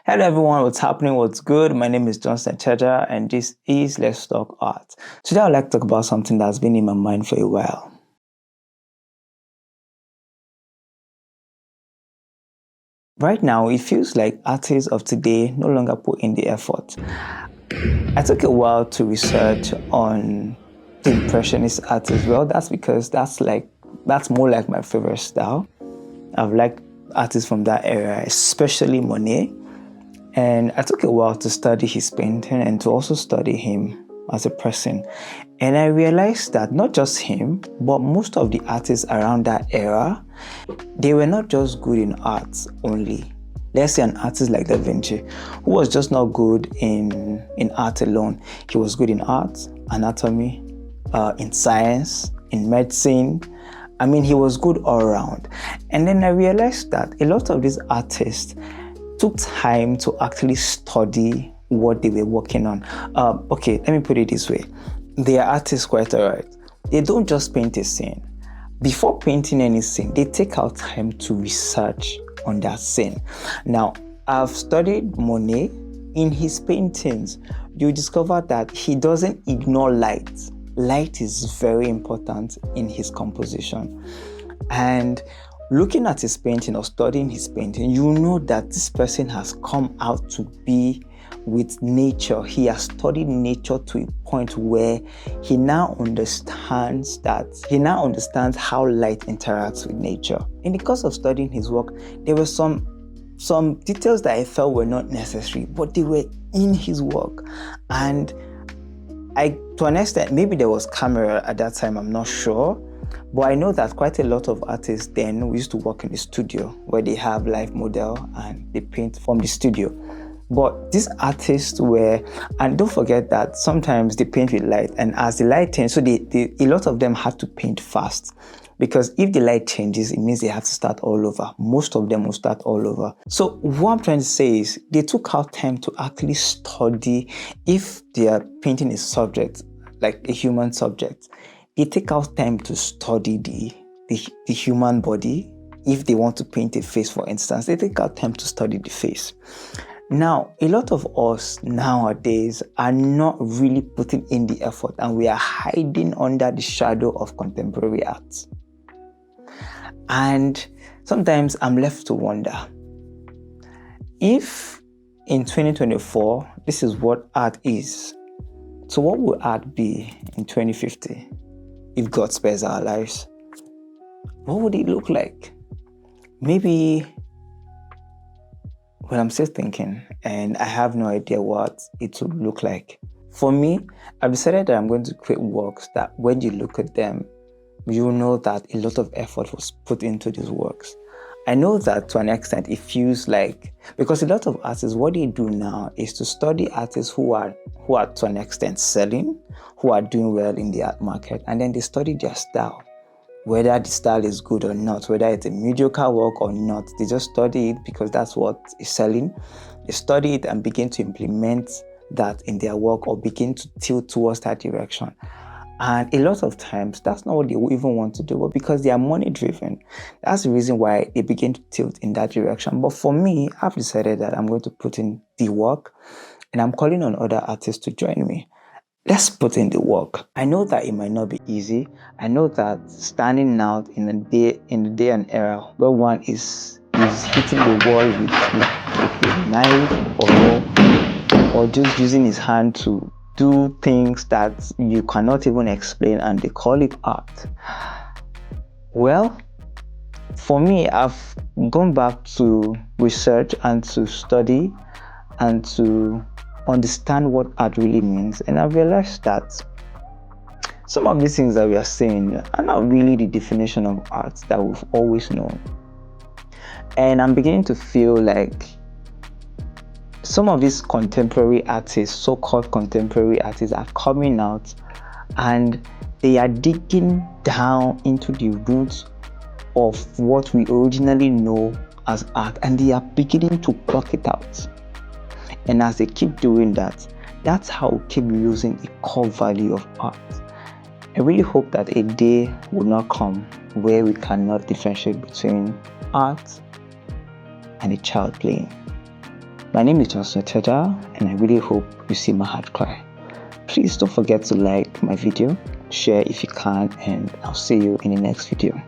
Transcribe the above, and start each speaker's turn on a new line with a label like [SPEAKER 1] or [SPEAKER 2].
[SPEAKER 1] Hello everyone, what's happening? What's good? My name is Johnson Cheja and this is Let's Talk Art. Today I'd like to talk about something that's been in my mind for a while. Right now, it feels like artists of today no longer put in the effort. I took a while to research on the Impressionist art as well. That's because that's more like my favorite style. I've liked artists from that era, especially Monet. And I took a while to study his painting and to also study him as a person. And I realized that not just him, but most of the artists around that era, they were not just good in art only. Let's say an artist like Da Vinci, who was just not good in art alone. He was good in art, anatomy, in science, in medicine. I mean, he was good all around. And then I realized that a lot of these artists took time to actually study what they were working on. Okay, let me put it this way. They are artists, quite alright. They don't just paint a scene. Before painting any scene, they take out time to research on that scene. Now, I've studied Monet. In his paintings, you discover that he doesn't ignore light. Light is very important in his composition. And looking at his painting or studying his painting, you know that this person has come out to be with nature. He has studied nature to a point where he now understands how light interacts with nature. In the course of studying his work, there were some details that I felt were not necessary, but they were in his work. And to an extent, maybe there was camera at that time, I'm not sure. But I know that quite a lot of artists then we used to work in the studio where they have live model and they paint from the studio. But these artists and don't forget that sometimes they paint with light, and as the light changes, so a lot of them had to paint fast, because if the light changes, it means they have to start all over. Most of them will start all over. So what I'm trying to say is they took out time to actually study. If they are painting a subject, like a human subject, they take out time to study the human body. If they want to paint a face, for instance, they take out time to study the face. Now, a lot of us nowadays are not really putting in the effort, and we are hiding under the shadow of contemporary art. And sometimes I'm left to wonder, if in 2024, this is what art is, so what will art be in 2050? If God spares our lives, what would it look like? Maybe, well, I'm still thinking, and I have no idea what it would look like. For me, I've decided that I'm going to create works that when you look at them, you know that a lot of effort was put into these works. I know that to an extent it feels like, because a lot of artists, what they do now is to study artists who are to an extent selling, who are doing well in the art market, and then they study their style. Whether the style is good or not, whether it's a mediocre work or not, they just study it because that's what is selling. They study it and begin to implement that in their work or begin to tilt towards that direction. And a lot of times, that's not what they even want to do, but because they are money driven, that's the reason why they begin to tilt in that direction. But for me, I've decided that I'm going to put in the work, and I'm calling on other artists to join me. Let's put in the work. I know that it might not be easy. I know that standing out in the day and era where one is hitting the wall with a knife or just using his hand to do things that you cannot even explain, and they call it art. Well, for me, I've gone back to research and to study and to understand what art really means, and I realized that some of these things that we are saying are not really the definition of art that we've always known. And I'm beginning to feel like some of these contemporary artists, so-called contemporary artists, are coming out and they are digging down into the roots of what we originally know as art, and they are beginning to pluck it out. And as they keep doing that, that's how we keep losing the core value of art. I really hope that a day will not come where we cannot differentiate between art and a child playing. My name is Joshua Teda, and I really hope you see my heart cry. Please don't forget to like my video, share if you can, and I'll see you in the next video.